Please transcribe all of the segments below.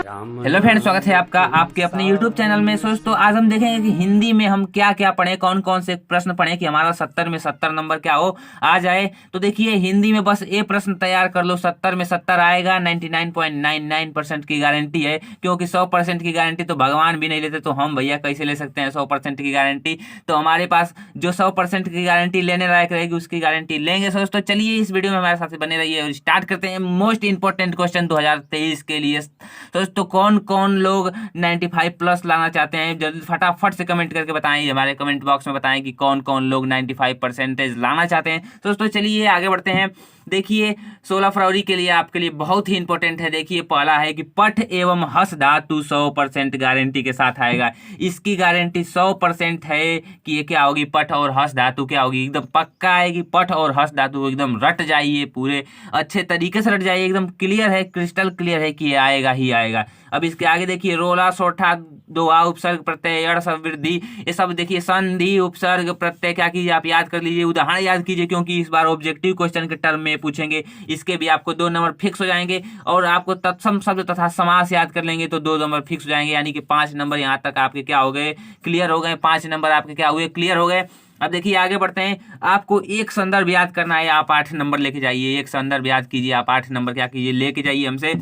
Hello friends, स्वागत है आपका आपके अपने यूट्यूब चैनल में। दोस्तों आज हम देखेंगे कि हिंदी में हम क्या क्या पढ़े, कौन कौन से प्रश्न पढ़े कि हमारा 70 में 70 नंबर क्या हो आ जाए। तो देखिए हिंदी में बस ये प्रश्न तैयार कर लो, 70 में 70 आएगा। 99.99% की गारंटी है, क्योंकि 100% की गारंटी तो भगवान भी नहीं लेते, तो हम भैया कैसे ले सकते हैं 100% की गारंटी। तो हमारे पास जो 100% की गारंटी लेने लायक रहेगी उसकी गारंटी लेंगे। दोस्तों चलिए इस वीडियो में हमारे साथ बने रहिए और स्टार्ट करते हैं मोस्ट इंपॉर्टेंट क्वेश्चन 2023 के लिए। दोस्तों कौन कौन लोग 95 प्लस लाना चाहते हैं, जल्दी फटाफट से कमेंट करके बताएं, हमारे कमेंट बॉक्स में बताएं कि कौन कौन लोग 95% लाना चाहते हैं। दोस्तों चलिए आगे बढ़ते हैं। देखिए 16 फरवरी के लिए आपके लिए बहुत ही इंपॉर्टेंट है। देखिए पहला है कि पठ एवं हस धातु 100% गारंटी के साथ आएगा। इसकी गारंटी 100% है कि ये क्या होगी, पठ और हस धातु क्या होगी, एकदम पक्का आएगी। पठ और हस धातु एकदम रट जाइए, पूरे अच्छे तरीके से रट जाइए, एकदम क्लियर है, क्रिस्टल क्लियर है कि ये आएगा ही आएगा। अब इसके आगे देखिए रोला सोठा दोहा उपसर्ग प्रत्यय यड़ सब वृद्धि, ये सब देखिए संधि उपसर्ग प्रत्यय क्या कीजिए आप याद कर लीजिए, उदाहरण याद कीजिए, क्योंकि इस बार ऑब्जेक्टिव क्वेश्चन के टर्म में पूछेंगे। इसके भी आपको 2 नंबर फिक्स हो जाएंगे। और आपको तत्सम शब्द तथा समास याद कर लेंगे तो 2 नंबर फिक्स हो जाएंगे, यानी कि 5 नंबर यहाँ तक आपके क्या हो गए, क्लियर हो गए। 5 नंबर आपके क्या हुए, क्लियर हो गए। अब देखिए आगे बढ़ते हैं। आपको एक संदर्भ याद करना है, आप 8 नंबर लेके जाइए। एक संदर्भ याद कीजिए, आप 8 नंबर क्या कीजिए लेके जाइए हमसे।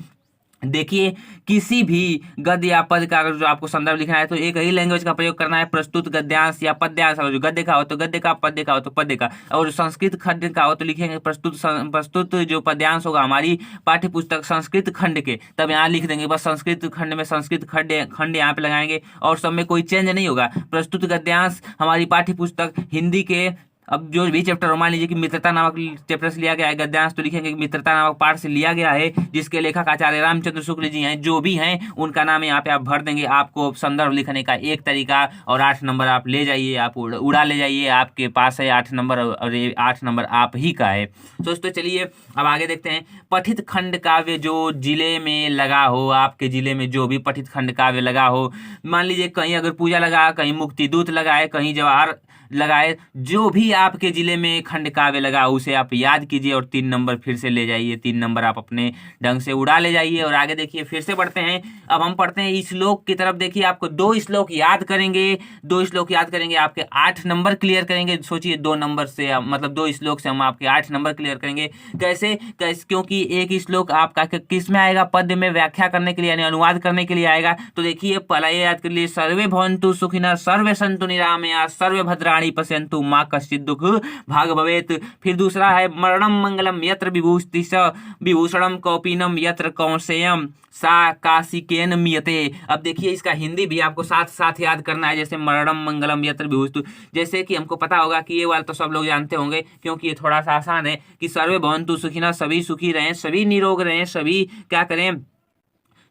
देखिए किसी भी गद्य या पद का अगर जो आपको संदर्भ लिखना है तो एक ही लैंग्वेज का प्रयोग करना है। प्रस्तुत गद्यांश या पद्यांश, जो गद्य का हो तो गद्य का, पद्य का हो तो पद्य का, और संस्कृत खंड का हो तो लिखेंगे प्रस्तुत जो पद्यांश होगा हमारी पाठ्य पुस्तक संस्कृत खंड के, तब यहाँ लिख देंगे बस संस्कृत खंड में संस्कृत खंड यहाँ पे लगाएंगे और सब में कोई चेंज नहीं होगा। प्रस्तुत गद्यांश हमारी पाठ्य पुस्तक हिंदी के, अब जो भी चैप्टर मान लीजिए कि मित्रता नामक चैप्टर से लिया गया है गद्यांश, तो लिखेंगे कि मित्रता नामक पाठ से लिया गया है, जिसके लेखक आचार्य रामचंद्र शुक्ल जी हैं। जो भी हैं उनका नाम यहाँ पे आप भर देंगे। आपको संदर्भ लिखने का एक तरीका, और 8 नंबर आप ले जाइए, आप उड़ा ले जाइए, आपके पास है 8 नंबर और 8 नंबर आप ही का है। दोस्तों चलिए अब आगे देखते हैं। पठित खंड काव्य जो जिले में लगा हो, आपके जिले में जो भी पठित खंड काव्य लगा हो, मान लीजिए कहीं अगर पूजा लगा, कहीं मुक्ति दूत लगाए, कहीं जवाहर लगाए, जो भी आपके जिले में खंड काव्य लगा उसे आप याद कीजिए और 3 नंबर फिर से ले जाइए। 3 नंबर आप अपने ढंग से उड़ा ले जाइए। और आगे देखिए फिर से बढ़ते हैं। अब हम पढ़ते हैं श्लोक की तरफ। देखिए आपको 2 श्लोक याद करेंगे, 2 श्लोक याद करेंगे, आपके 8 नंबर क्लियर करेंगे। सोचिए 2 नंबर से मतलब 2 श्लोक से हम आपके 8 नंबर क्लियर करेंगे। कैसे क्योंकि एक श्लोक आपका किस में आएगा, पद्य में व्याख्या करने के लिए यानी अनुवाद करने के लिए आएगा। तो देखिए पहला याद कर लिए, सर्वे भवन्तु सुखिनः सर्वे सन्तु निरामया सर्वे भद्राणि पश्यन्तु मा कश्चित् दुःख भाग भवेत्। फिर दूसरा है मरणं मंगलम यत्र विभूति स विभूषणम कौपीनम यत्र कौशेयम सा काशिकेन मियते। अब देखिए इसका हिंदी भी आपको साथ साथ याद करना है, जैसे मरणम मंगलम यत्र विभूति, जैसे कि हमको पता होगा कि ये वाला तो सब लोग जानते होंगे क्योंकि ये थोड़ा सा आसान है कि सर्वे भवन्तु सुखिनः, सभी सुखी रहें, सभी निरोग रहें, सभी क्या करें,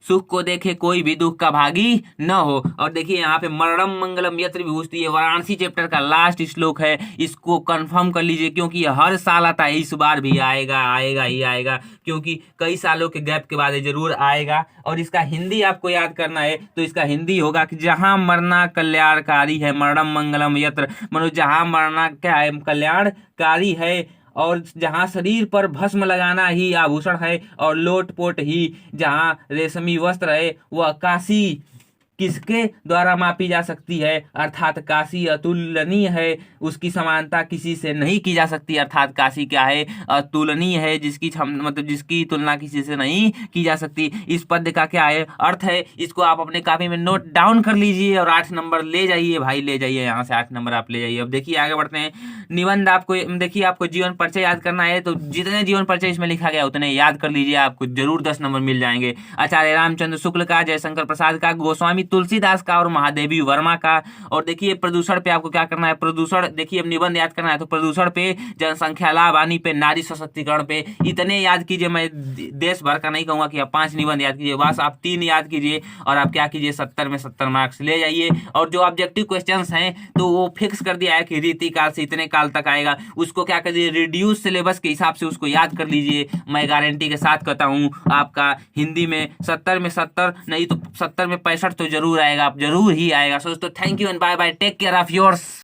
सुख को देखे, कोई भी दुख का भागी न हो। और देखिए यहाँ पे मरणम मंगलम यत्र विभूति, ये वाराणसी चैप्टर का लास्ट श्लोक है, इसको कंफर्म कर लीजिए क्योंकि ये हर साल आता है, इस बार भी आएगा, आएगा ही आएगा, क्योंकि कई सालों के गैप के बाद ये जरूर आएगा। और इसका हिंदी आपको याद करना है तो इसका हिंदी होगा कि जहां मरना कल्याणकारी है, मरणम मंगलम यत्र, मतलब जहां मरना क्या है, कल्याणकारी है, और जहां शरीर पर भस्म लगाना ही आभूषण है, और लोटपोट ही जहां रेशमी वस्त्र है, वह काशी किसके द्वारा मापी जा सकती है, अर्थात काशी अतुलनीय है, उसकी समानता किसी से नहीं की जा सकती। अर्थात काशी क्या है, अतुलनीय है, जिसकी मतलब जिसकी तुलना किसी से नहीं की जा सकती। इस पद्य का क्या है, अर्थ है, इसको आप अपने कॉपी में नोट डाउन कर लीजिए और 8 नंबर ले जाइए भाई, ले जाइए, यहाँ से 8 नंबर आप ले जाइए। अब देखिए आगे बढ़ते हैं। निबंध आपको देखिए आपको जीवन परिचय याद करना है, तो जितने जीवन परिचय इसमें लिखा गया उतने याद कर लीजिए, आपको जरूर 10 नंबर मिल जाएंगे। आचार्य रामचंद्र शुक्ल का, जयशंकर प्रसाद का, गोस्वामी तुलसीदास का और महादेवी वर्मा का। और देखिए प्रदूषण पे आपको क्या करना है, प्रदूषण देखिए अब निबंध याद करना है तो प्रदूषण पे, जनसंख्या लाभ हानि पे, नारी सशक्तिकरण पे, इतने याद कीजिए। मैं देश भर का नहीं कहूंगा कि आप 5 निबंध याद कीजिए, बस आप 3 याद कीजिए और आप क्या कीजिए 70 में 70 मार्क्स ले जाइए। और जो ऑब्जेक्टिव क्वेश्चंस हैं तो वो फिक्स कर दिया है कि रीति काल से इतने काल तक आएगा, उसको क्या कर दीजिए रिड्यूस सिलेबस के हिसाब से उसको याद कर लीजिए। मैं गारंटी के साथ कहता हूँ आपका हिंदी में 70 में 70 नहीं तो 70 में 65 तो जरूर आएगा, आप जरूर ही आएगा। दोस्तों thank you and bye bye, take care of yours.